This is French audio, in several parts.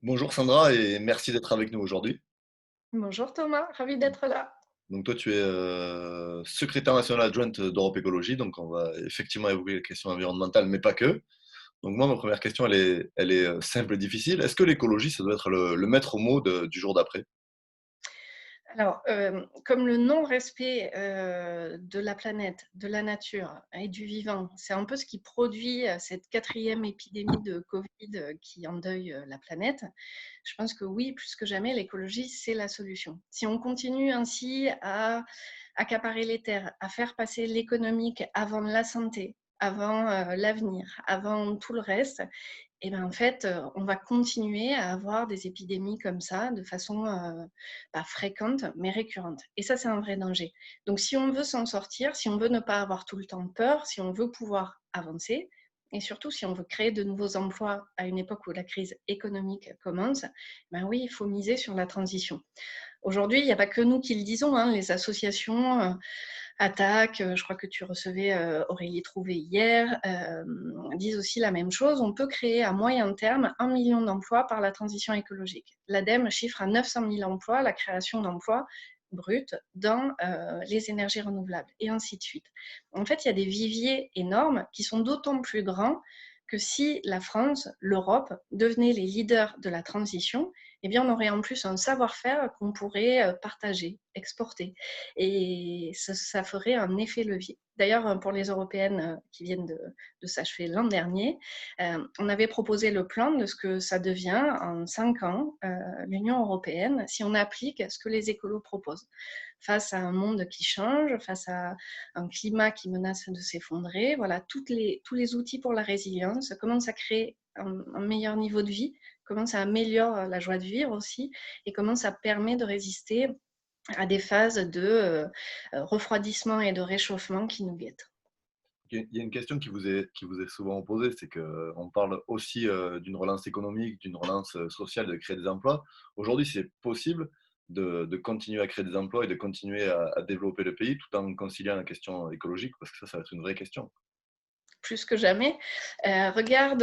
Bonjour Sandra et merci d'être avec nous aujourd'hui. Bonjour Thomas, ravi d'être là. Donc toi tu es secrétaire nationale adjointe d'Europe Écologie, donc on va effectivement évoquer les questions environnementales, mais pas que. Donc moi ma première question elle est simple et difficile. Est-ce que l'écologie ça doit être le maître mot du jour d'après? Alors, comme le non-respect, de la planète, de la nature et du vivant, c'est un peu ce qui produit, cette quatrième épidémie de Covid, qui endeuille, la planète. Je pense que oui, plus que jamais, l'écologie, c'est la solution. Si on continue ainsi à accaparer les terres, à faire passer l'économique avant la santé, avant, l'avenir, avant tout le reste, et ben, en fait, on va continuer à avoir des épidémies comme ça de façon, pas fréquente, mais récurrente. Et ça, c'est un vrai danger. Donc si on veut s'en sortir, si on veut ne pas avoir tout le temps peur, si on veut pouvoir avancer et surtout si on veut créer de nouveaux emplois à une époque où la crise économique commence, ben oui, il faut miser sur la transition. Aujourd'hui, il n'y a pas que nous qui le disons, hein, les associations, Attaque, je crois que tu recevais, Aurélie Trouvé hier, disent aussi la même chose. On peut créer à moyen terme 1 million d'emplois par la transition écologique. L'ADEME chiffre à 900 000 emplois la création d'emplois bruts dans les énergies renouvelables et ainsi de suite. En fait, il y a des viviers énormes qui sont d'autant plus grands que si la France, l'Europe devenaient les leaders de la transition, eh bien, on aurait en plus un savoir-faire qu'on pourrait partager, exporter. Et ça ferait un effet levier. D'ailleurs, pour les européennes qui viennent de s'achever l'an dernier, on avait proposé le plan de ce que ça devient en 5 ans, l'Union européenne, si on applique ce que les écolos proposent. Face à un monde qui change, face à un climat qui menace de s'effondrer, voilà, tous les outils pour la résilience, comment ça crée un meilleur niveau de vie, comment ça améliore la joie de vivre aussi, et comment ça permet de résister à des phases de refroidissement et de réchauffement qui nous guettent. Il y a une question qui vous est souvent posée, c'est qu'on parle aussi d'une relance économique, d'une relance sociale, de créer des emplois. Aujourd'hui, c'est possible de continuer à créer des emplois et de continuer à développer le pays tout en conciliant la question écologique, parce que ça va être une vraie question. Plus que jamais. Regarde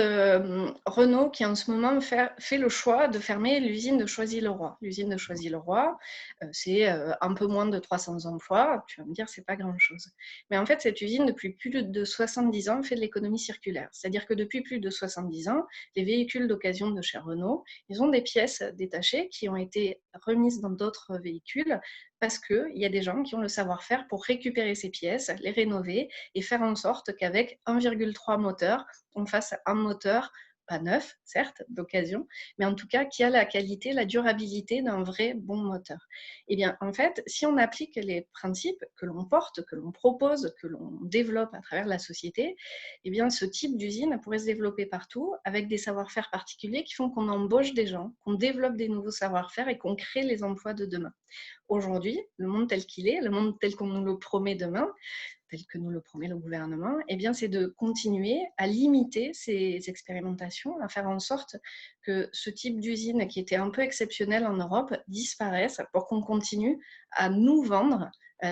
Renault qui en ce moment fait le choix de fermer l'usine de Choisy-le-Roi. L'usine de Choisy-le-Roi, c'est un peu moins de 300 emplois. Tu vas me dire, c'est pas grand-chose. Mais en fait, cette usine, depuis plus de 70 ans, fait de l'économie circulaire. C'est-à-dire que depuis plus de 70 ans, les véhicules d'occasion de chez Renault, ils ont des pièces détachées qui ont été remises dans d'autres véhicules parce qu'il y a des gens qui ont le savoir-faire pour récupérer ces pièces, les rénover et faire en sorte qu'avec 1,3 moteur, on fasse un moteur, pas neuf, certes, d'occasion, mais en tout cas qui a la qualité, la durabilité d'un vrai bon moteur. Eh bien, en fait, si on applique les principes que l'on porte, que l'on propose, que l'on développe à travers la société, eh bien, ce type d'usine pourrait se développer partout avec des savoir-faire particuliers qui font qu'on embauche des gens, qu'on développe des nouveaux savoir-faire et qu'on crée les emplois de demain. Aujourd'hui, le monde tel qu'il est, le monde tel qu'on nous le promet demain, tel que nous le promet le gouvernement, eh bien, c'est de continuer à limiter ces expérimentations, à faire en sorte que ce type d'usine qui était un peu exceptionnel en Europe disparaisse pour qu'on continue à nous vendre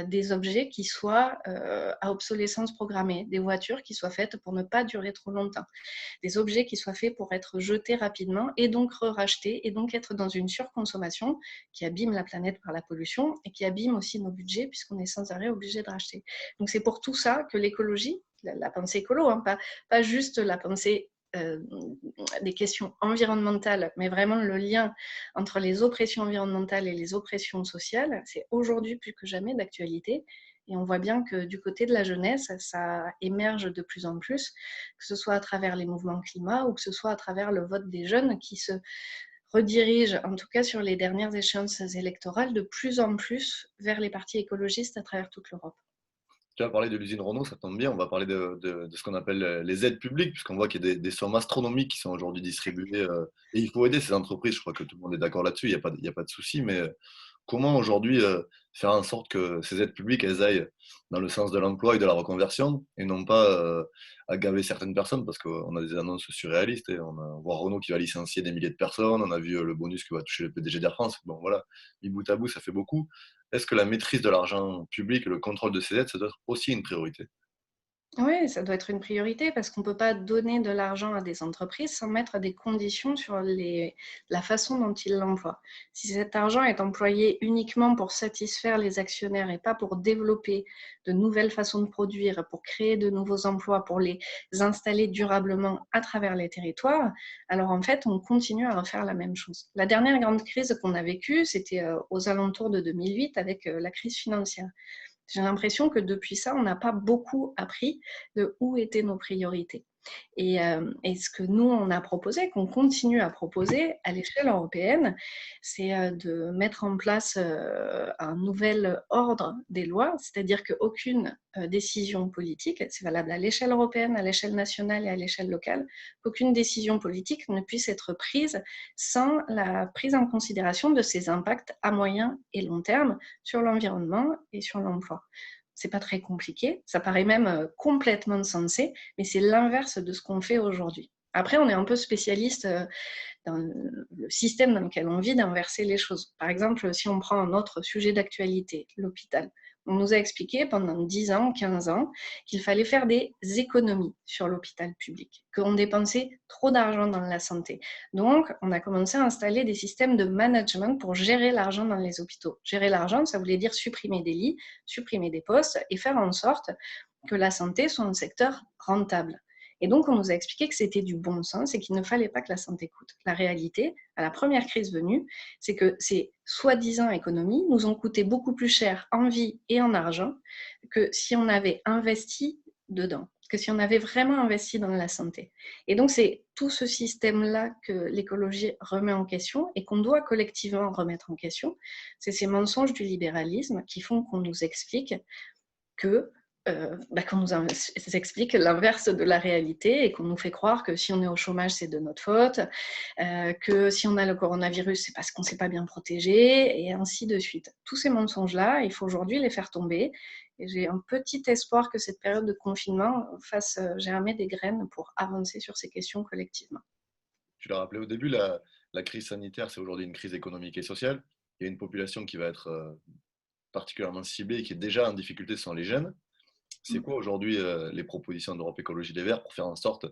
des objets qui soient à obsolescence programmée, des voitures qui soient faites pour ne pas durer trop longtemps, des objets qui soient faits pour être jetés rapidement et donc rachetés et donc être dans une surconsommation qui abîme la planète par la pollution et qui abîme aussi nos budgets puisqu'on est sans arrêt obligé de racheter. Donc c'est pour tout ça que l'écologie, la pensée écolo, hein, pas juste la pensée des questions environnementales, mais vraiment le lien entre les oppressions environnementales et les oppressions sociales, c'est aujourd'hui plus que jamais d'actualité. Et on voit bien que du côté de la jeunesse, ça émerge de plus en plus, que ce soit à travers les mouvements climat ou que ce soit à travers le vote des jeunes qui se redirigent, en tout cas sur les dernières échéances électorales, de plus en plus vers les partis écologistes à travers toute l'Europe. Tu as parlé de l'usine Renault, ça tombe bien, on va parler de ce qu'on appelle les aides publiques, puisqu'on voit qu'il y a des sommes astronomiques qui sont aujourd'hui distribuées, et il faut aider ces entreprises, je crois que tout le monde est d'accord là-dessus, il y a pas de souci, mais comment aujourd'hui faire en sorte que ces aides publiques, elles aillent dans le sens de l'emploi et de la reconversion, et non pas à gaver certaines personnes, parce qu'on a des annonces surréalistes, et on voit Renault qui va licencier des milliers de personnes, on a vu le bonus que va toucher le PDG d'Air France, bon voilà, mis bout à bout, ça fait beaucoup. Est-ce que la maîtrise de l'argent public et le contrôle de ces aides, ça doit être aussi une priorité? Oui, ça doit être une priorité parce qu'on ne peut pas donner de l'argent à des entreprises sans mettre des conditions sur la façon dont ils l'emploient. Si cet argent est employé uniquement pour satisfaire les actionnaires et pas pour développer de nouvelles façons de produire, pour créer de nouveaux emplois, pour les installer durablement à travers les territoires, alors en fait, on continue à refaire la même chose. La dernière grande crise qu'on a vécue, c'était aux alentours de 2008 avec la crise financière. J'ai l'impression que depuis ça, on n'a pas beaucoup appris de où étaient nos priorités. Et ce que nous, on a proposé, qu'on continue à proposer à l'échelle européenne, c'est de mettre en place un nouvel ordre des lois, c'est-à-dire qu'aucune décision politique, c'est valable à l'échelle européenne, à l'échelle nationale et à l'échelle locale, qu'aucune décision politique ne puisse être prise sans la prise en considération de ses impacts à moyen et long terme sur l'environnement et sur l'emploi. C'est pas très compliqué, ça paraît même complètement sensé, mais c'est l'inverse de ce qu'on fait aujourd'hui. Après, on est un peu spécialiste dans le système dans lequel on vit d'inverser les choses. Par exemple, si on prend un autre sujet d'actualité, l'hôpital. On nous a expliqué pendant 10 ans, 15 ans, qu'il fallait faire des économies sur l'hôpital public, qu'on dépensait trop d'argent dans la santé. Donc, on a commencé à installer des systèmes de management pour gérer l'argent dans les hôpitaux. Gérer l'argent, ça voulait dire supprimer des lits, supprimer des postes et faire en sorte que la santé soit un secteur rentable. Et donc, on nous a expliqué que c'était du bon sens et qu'il ne fallait pas que la santé coûte. La réalité, à la première crise venue, c'est que ces soi-disant économies nous ont coûté beaucoup plus cher en vie et en argent que si on avait investi dedans, que si on avait vraiment investi dans la santé. Et donc, c'est tout ce système-là que l'écologie remet en question et qu'on doit collectivement remettre en question. C'est ces mensonges du libéralisme qui font qu'on nous explique que qu'on nous explique l'inverse de la réalité et qu'on nous fait croire que si on est au chômage, c'est de notre faute, que si on a le coronavirus, c'est parce qu'on ne s'est pas bien protégé, et ainsi de suite. Tous ces mensonges-là, il faut aujourd'hui les faire tomber. Et j'ai un petit espoir que cette période de confinement fasse germer des graines pour avancer sur ces questions collectivement. Tu l'as rappelé au début, la crise sanitaire, c'est aujourd'hui une crise économique et sociale. Il y a une population qui va être particulièrement ciblée et qui est déjà en difficulté, ce sont les jeunes. C'est quoi aujourd'hui les propositions d'Europe Écologie Les Verts pour faire en sorte,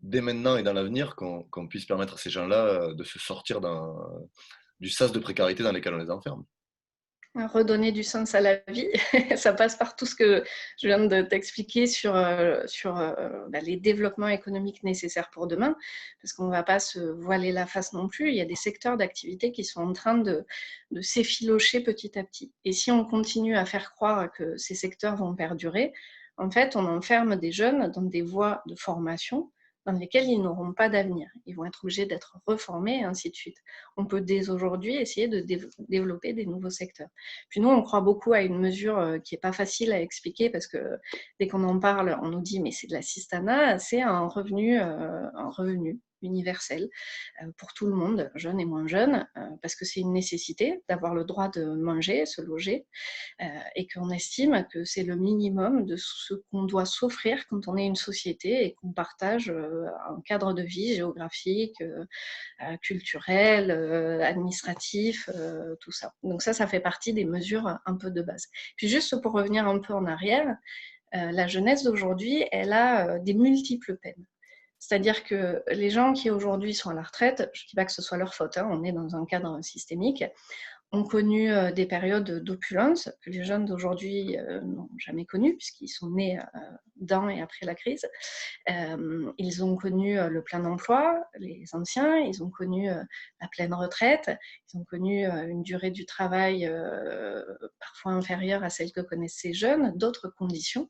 dès maintenant et dans l'avenir, qu'on puisse permettre à ces gens-là de se sortir du sas de précarité dans lequel on les enferme? Redonner du sens à la vie, ça passe par tout ce que je viens de t'expliquer sur les développements économiques nécessaires pour demain, parce qu'on ne va pas se voiler la face non plus. Il y a des secteurs d'activité qui sont en train de s'effilocher petit à petit. Et si on continue à faire croire que ces secteurs vont perdurer, en fait, on enferme des jeunes dans des voies de formation dans lesquelles ils n'auront pas d'avenir. Ils vont être obligés d'être reformés et ainsi de suite. On peut dès aujourd'hui essayer de développer des nouveaux secteurs. Puis nous, on croit beaucoup à une mesure qui n'est pas facile à expliquer parce que dès qu'on en parle, on nous dit mais c'est de l'assistanat, c'est un revenu universel pour tout le monde, jeunes et moins jeunes, parce que c'est une nécessité d'avoir le droit de manger, se loger, et qu'on estime que c'est le minimum de ce qu'on doit s'offrir quand on est une société et qu'on partage un cadre de vie géographique, culturel, administratif, tout ça. Donc ça fait partie des mesures un peu de base. Puis juste pour revenir un peu en arrière, la jeunesse d'aujourd'hui, elle a des multiples peines. C'est-à-dire que les gens qui aujourd'hui sont à la retraite, je ne dis pas que ce soit leur faute, hein, on est dans un cadre systémique, ont connu des périodes d'opulence que les jeunes d'aujourd'hui n'ont jamais connues puisqu'ils sont nés dans et après la crise. Ils ont connu le plein emploi, les anciens, ils ont connu la pleine retraite, ils ont connu une durée du travail parfois inférieure à celle que connaissent ces jeunes, d'autres conditions.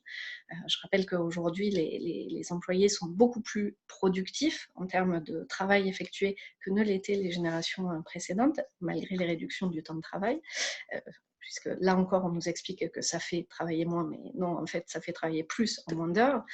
Je rappelle qu'aujourd'hui, les employés sont beaucoup plus productifs en termes de travail effectué que ne l'étaient les générations précédentes, malgré les réductions du temps de travail. Puisque là encore, on nous explique que ça fait travailler moins, mais non, en fait, ça fait travailler plus en moins d'heures.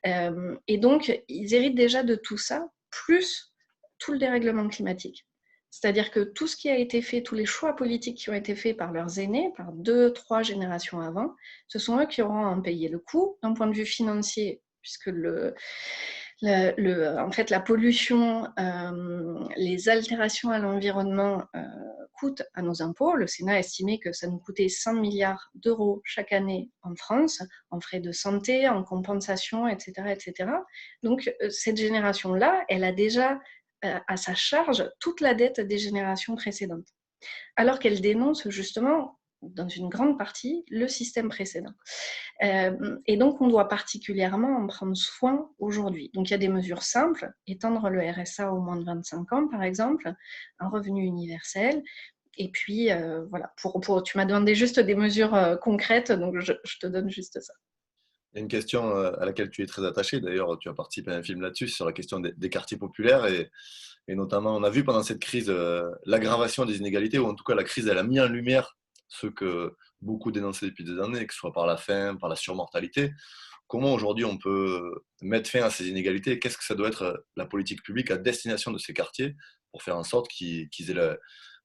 Et donc, ils héritent déjà de tout ça, plus tout le dérèglement climatique. C'est-à-dire que tout ce qui a été fait, tous les choix politiques qui ont été faits par leurs aînés, par 2, 3 générations avant, ce sont eux qui auront à en payer le coût d'un point de vue financier, puisque en fait, la pollution, les altérations à l'environnement coûte à nos impôts. Le Sénat a estimé que ça nous coûtait 100 milliards d'euros chaque année en France, en frais de santé, en compensation, etc., etc. Donc, cette génération-là, elle a déjà à sa charge toute la dette des générations précédentes, alors qu'elle dénonce justement, dans une grande partie, le système précédent. Et donc, on doit particulièrement en prendre soin aujourd'hui. Donc, il y a des mesures simples, étendre le RSA au moins de 25 ans, par exemple, un revenu universel. Et puis, voilà, tu m'as demandé juste des mesures concrètes, donc je te donne juste ça. Il y a une question à laquelle tu es très attaché. D'ailleurs, tu as participé à un film là-dessus, sur la question des quartiers populaires. Et notamment, on a vu pendant cette crise l'aggravation des inégalités, ou en tout cas, la crise, elle a mis en lumière ce que beaucoup dénonçaient depuis des années, que ce soit par la faim, par la surmortalité. Comment aujourd'hui on peut mettre fin à ces inégalités? Qu'est-ce que ça doit être la politique publique à destination de ces quartiers pour faire en sorte qu'ils aient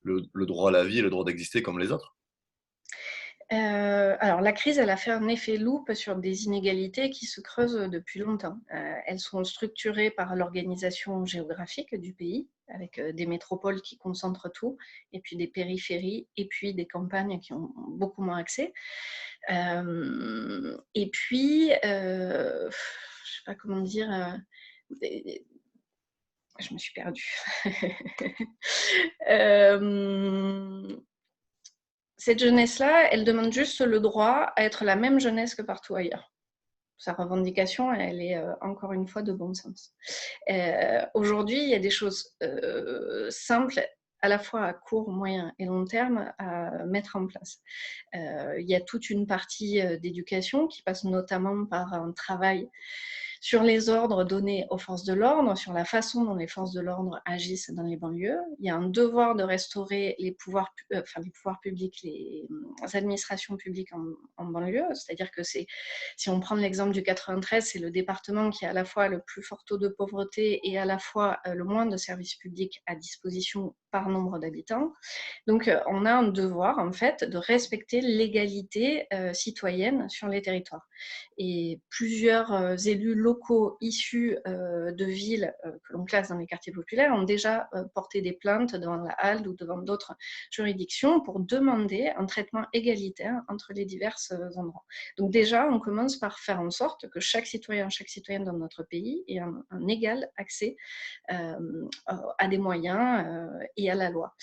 le droit à la vie et le droit d'exister comme les autres? Alors la crise, elle a fait un effet loupe sur des inégalités qui se creusent depuis longtemps. Elles sont structurées par l'organisation géographique du pays, avec des métropoles qui concentrent tout, et puis des périphéries, et puis des campagnes qui ont beaucoup moins accès. Et puis, je ne sais pas comment dire, je me suis perdue. Cette jeunesse-là, elle demande juste le droit à être la même jeunesse que partout ailleurs. Sa revendication, elle est encore une fois de bon sens. Aujourd'hui, il y a des choses simples, à la fois à court, moyen et long terme, à mettre en place. Il y a toute une partie d'éducation qui passe notamment par un travail sur les ordres donnés aux forces de l'ordre, sur la façon dont les forces de l'ordre agissent dans les banlieues. Il y a un devoir de restaurer les pouvoirs publics, les administrations publiques en banlieue. C'est-à-dire que si on prend l'exemple du 93, c'est le département qui a à la fois le plus fort taux de pauvreté et à la fois le moins de services publics à disposition par nombre d'habitants. Donc, on a un devoir, en fait, de respecter l'égalité citoyenne sur les territoires. Et plusieurs élus locaux issus de villes que l'on classe dans les quartiers populaires ont déjà porté des plaintes devant la HALD ou devant d'autres juridictions pour demander un traitement égalitaire entre les divers endroits. Donc déjà, on commence par faire en sorte que chaque citoyen, chaque citoyenne dans notre pays ait un égal accès à des moyens et à la loi.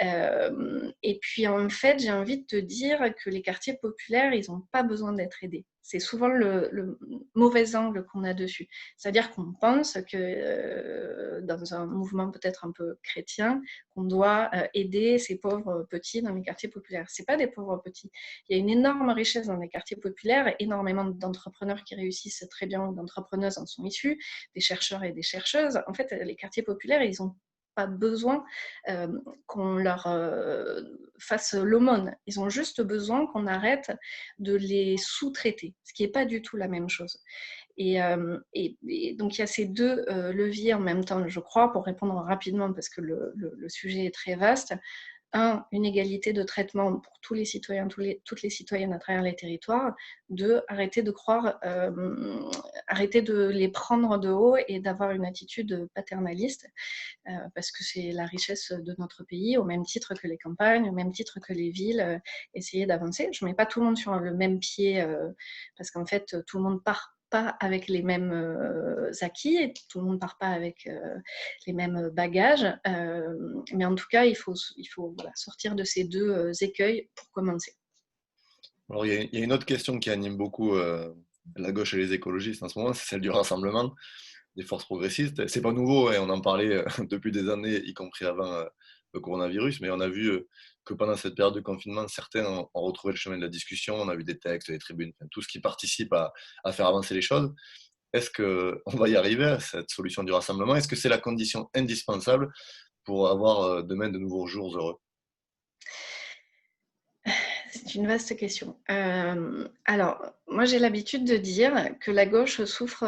Et puis en fait, j'ai envie de te dire que les quartiers populaires, ils n'ont pas besoin d'être aidés. C'est souvent le mauvais angle qu'on a dessus. C'est-à-dire qu'on pense que dans un mouvement peut-être un peu chrétien, qu'on doit aider ces pauvres petits dans les quartiers populaires. Ce n'est pas des pauvres petits. Il y a une énorme richesse dans les quartiers populaires, énormément d'entrepreneurs qui réussissent très bien, ou d'entrepreneuses en sont issus, des chercheurs et des chercheuses. En fait, les quartiers populaires, ils ont pas besoin qu'on leur fasse l'aumône. Ils ont juste besoin qu'on arrête de les sous-traiter, ce qui n'est pas du tout la même chose. Et donc, il y a ces deux leviers en même temps, je crois, pour répondre rapidement, parce que le sujet est très vaste. Un, une égalité de traitement pour tous les citoyens, toutes les citoyennes à travers les territoires. Deux, arrêter de les prendre de haut et d'avoir une attitude paternaliste, parce que c'est la richesse de notre pays, au même titre que les campagnes, au même titre que les villes, essayer d'avancer. Je ne mets pas tout le monde sur le même pied, parce qu'en fait, tout le monde part pas avec les mêmes acquis, et tout le monde part pas avec les mêmes bagages, mais en tout cas, il faut voilà, sortir de ces deux écueils pour commencer. Alors, il y a une autre question qui anime beaucoup la gauche et les écologistes en ce moment, c'est celle du rassemblement des forces progressistes. C'est pas nouveau, hein, on en parlait depuis des années, y compris avant le coronavirus, mais on a vu que pendant cette période de confinement, certains ont retrouvé le chemin de la discussion. On a vu des textes, des tribunes, enfin, tout ce qui participe à faire avancer les choses. Est-ce qu'on va y arriver à cette solution du rassemblement? Est-ce que c'est la condition indispensable pour avoir demain de nouveaux jours heureux? C'est une vaste question. Alors, moi, j'ai l'habitude de dire que la gauche souffre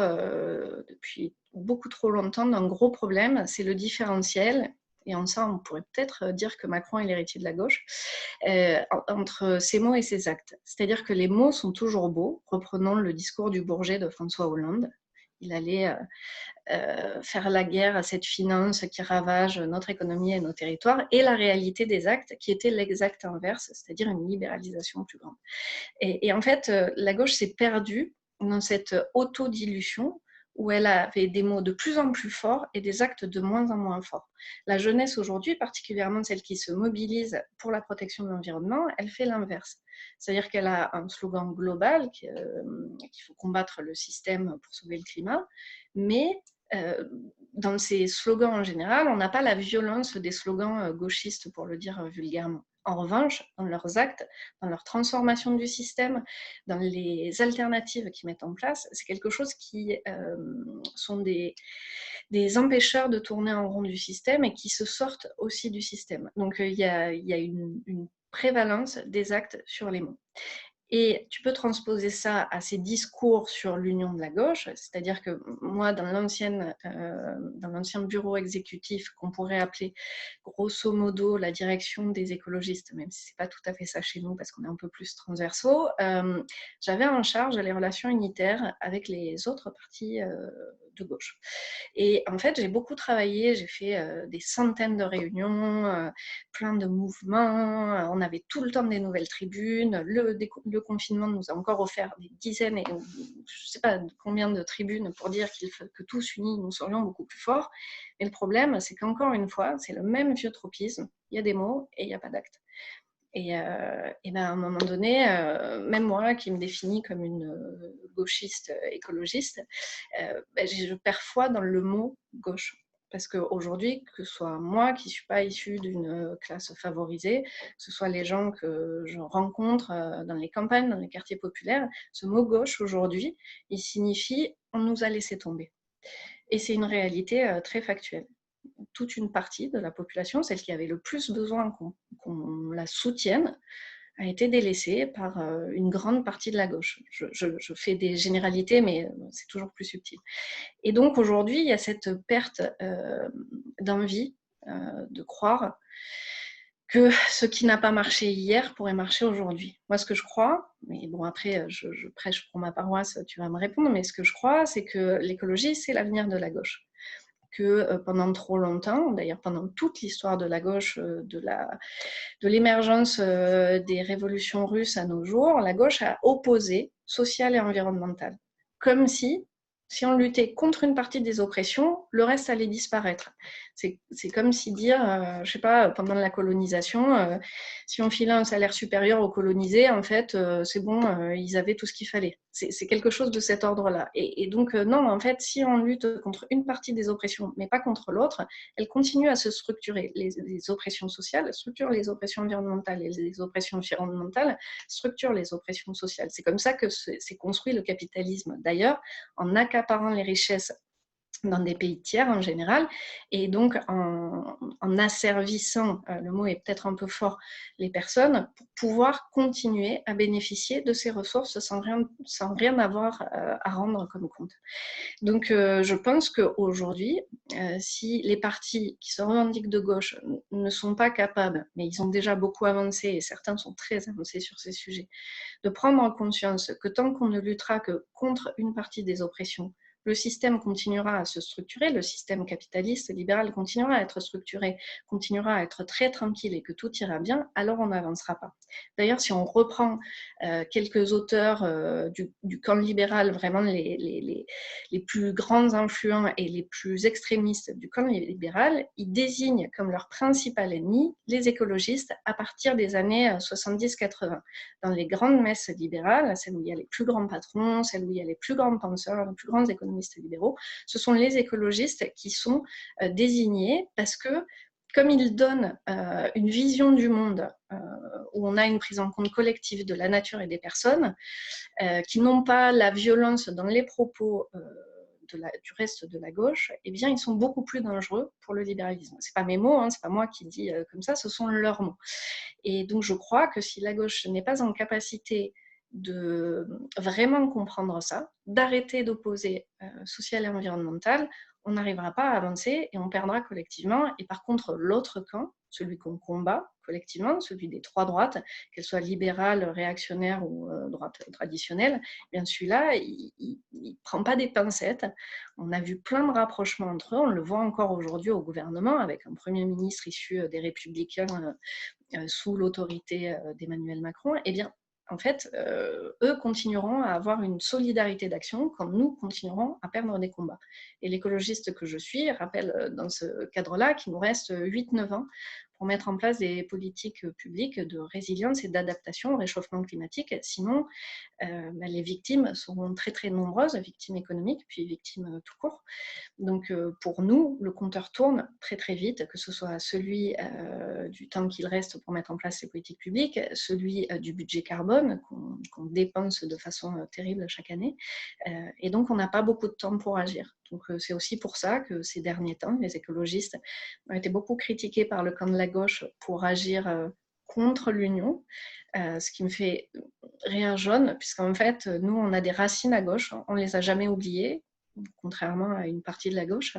depuis beaucoup trop longtemps d'un gros problème, c'est le différentiel. Et en ça, on pourrait peut-être dire que Macron est l'héritier de la gauche, entre ses mots et ses actes. C'est-à-dire que les mots sont toujours beaux. Reprenons le discours du Bourget de François Hollande. il allait faire la guerre à cette finance qui ravage notre économie et nos territoires, et la réalité des actes qui était l'exact inverse, c'est-à-dire une libéralisation plus grande. Et en fait, la gauche s'est perdue dans cette autodilution où elle avait des mots de plus en plus forts et des actes de moins en moins forts. La jeunesse aujourd'hui, particulièrement celle qui se mobilise pour la protection de l'environnement, elle fait l'inverse. C'est-à-dire qu'elle a un slogan global qu'il faut combattre le système pour sauver le climat, mais dans ces slogans en général, on n'a pas la violence des slogans gauchistes, pour le dire vulgairement. En revanche, dans leurs actes, dans leur transformation du système, dans les alternatives qu'ils mettent en place, c'est quelque chose qui sont des empêcheurs de tourner en rond du système et qui se sortent aussi du système. Donc il y a une prévalence des actes sur les mots. Et tu peux transposer ça à ces discours sur l'union de la gauche, c'est-à-dire que moi, dans l'ancien bureau exécutif qu'on pourrait appeler grosso modo la direction des écologistes, même si ce n'est pas tout à fait ça chez nous parce qu'on est un peu plus transversaux, j'avais en charge les relations unitaires avec les autres partis de gauche. Et en fait, j'ai beaucoup travaillé, j'ai fait des centaines de réunions, plein de mouvements, on avait tout le temps des nouvelles tribunes, le confinement nous a encore offert des dizaines, et je ne sais pas combien de tribunes pour dire que tous unis, nous serions beaucoup plus forts. Mais le problème, c'est qu'encore une fois, c'est le même vieux tropisme, il y a des mots et il n'y a pas d'actes. Et ben à un moment donné, même moi qui me définis comme une gauchiste écologiste, ben je perds foi dans le mot gauche. Parce qu'aujourd'hui, que ce soit moi qui ne suis pas issue d'une classe favorisée, que ce soit les gens que je rencontre dans les campagnes, dans les quartiers populaires, ce mot gauche aujourd'hui, il signifie on nous a laissé tomber. Et c'est une réalité très factuelle. Toute une partie de la population, celle qui avait le plus besoin qu'on la soutienne, a été délaissée par une grande partie de la gauche. Je fais des généralités, mais c'est toujours plus subtil. Et donc aujourd'hui, il y a cette perte d'envie, de croire que ce qui n'a pas marché hier pourrait marcher aujourd'hui. Moi, ce que je crois, mais bon, après, je prêche pour ma paroisse, tu vas me répondre, mais ce que je crois, c'est que l'écologie, c'est l'avenir de la gauche. Que pendant trop longtemps, d'ailleurs pendant toute l'histoire de la gauche, de l'émergence des révolutions russes à nos jours, la gauche a opposé social et environnemental. Comme si on luttait contre une partie des oppressions, le reste allait disparaître. C'est comme si dire, je ne sais pas, pendant la colonisation, si on filait un salaire supérieur aux colonisés, en fait, c'est bon, ils avaient tout ce qu'il fallait. C'est quelque chose de cet ordre-là. Et donc, non, en fait, si on lutte contre une partie des oppressions, mais pas contre l'autre, elles continuent à se structurer. Les oppressions sociales structurent les oppressions environnementales, et les oppressions environnementales structurent les oppressions sociales. C'est comme ça que s'est construit le capitalisme. D'ailleurs, en accaparant les richesses dans des pays tiers en général, et donc en asservissant, le mot est peut-être un peu fort, les personnes, pour pouvoir continuer à bénéficier de ces ressources sans rien avoir à rendre comme compte. Donc je pense qu'aujourd'hui, si les partis qui se revendiquent de gauche ne sont pas capables, mais ils ont déjà beaucoup avancé, et certains sont très avancés sur ces sujets, de prendre en conscience que tant qu'on ne luttera que contre une partie des oppressions, le système continuera à se structurer, le système capitaliste libéral continuera à être structuré, continuera à être très tranquille et que tout ira bien, alors on n'avancera pas. D'ailleurs, si on reprend quelques auteurs du camp libéral, vraiment les plus grands influents et les plus extrémistes du camp libéral, ils désignent comme leur principal ennemi les écologistes à partir des années 70-80. Dans les grandes messes libérales, celles où il y a les plus grands patrons, celles où il y a les plus grands penseurs, les plus grands économistes libéraux, ce sont les écologistes qui sont désignés parce que comme ils donnent une vision du monde où on a une prise en compte collective de la nature et des personnes, qui n'ont pas la violence dans les propos du reste de la gauche, eh bien, ils sont beaucoup plus dangereux pour le libéralisme. Ce n'est pas mes mots, hein, ce n'est pas moi qui dis comme ça, ce sont leurs mots. Et donc, je crois que si la gauche n'est pas en capacité de vraiment comprendre ça, d'arrêter d'opposer social et environnemental, on n'arrivera pas à avancer et on perdra collectivement. Et par contre, l'autre camp, celui qu'on combat collectivement, celui des trois droites, qu'elles soient libérales, réactionnaires ou droite traditionnelle, eh bien celui-là, il ne prend pas des pincettes. On a vu plein de rapprochements entre eux, on le voit encore aujourd'hui au gouvernement, avec un Premier ministre issu des Républicains sous l'autorité d'Emmanuel Macron. Eh bien, en fait, eux continueront à avoir une solidarité d'action quand nous continuerons à perdre des combats. Et l'écologiste que je suis rappelle dans ce cadre-là qu'il nous reste 8-9 ans pour mettre en place des politiques publiques de résilience et d'adaptation au réchauffement climatique. Sinon, les victimes seront très très nombreuses, victimes économiques, puis victimes tout court. Donc pour nous, le compteur tourne très très vite, que ce soit celui du temps qu'il reste pour mettre en place ces politiques publiques, celui du budget carbone qu'on dépense de façon terrible chaque année. Et donc on n'a pas beaucoup de temps pour agir. Donc c'est aussi pour ça que ces derniers temps, les écologistes ont été beaucoup critiqués par le camp de la gauche pour agir contre l'Union, ce qui me fait rire jaune, puisqu'en fait, nous, on a des racines à gauche, on ne les a jamais oubliées, contrairement à une partie de la gauche.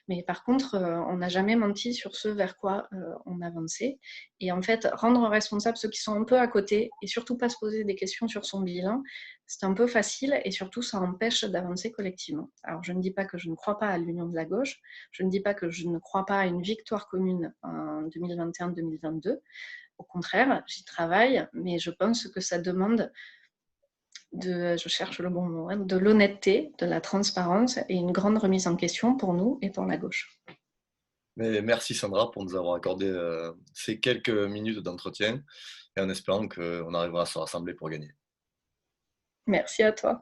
Mais par contre, on n'a jamais menti sur ce vers quoi on avançait. Et en fait, rendre responsables ceux qui sont un peu à côté et surtout pas se poser des questions sur son bilan, c'est un peu facile et surtout, ça empêche d'avancer collectivement. Alors, je ne dis pas que je ne crois pas à l'union de la gauche, je ne dis pas que je ne crois pas à une victoire commune en 2021-2022. Au contraire, j'y travaille, mais je pense que ça demande je cherche le bon mot, de l'honnêteté, de la transparence et une grande remise en question pour nous et pour la gauche. Mais merci Sandra pour nous avoir accordé ces quelques minutes d'entretien et en espérant qu'on arrivera à se rassembler pour gagner. Merci à toi.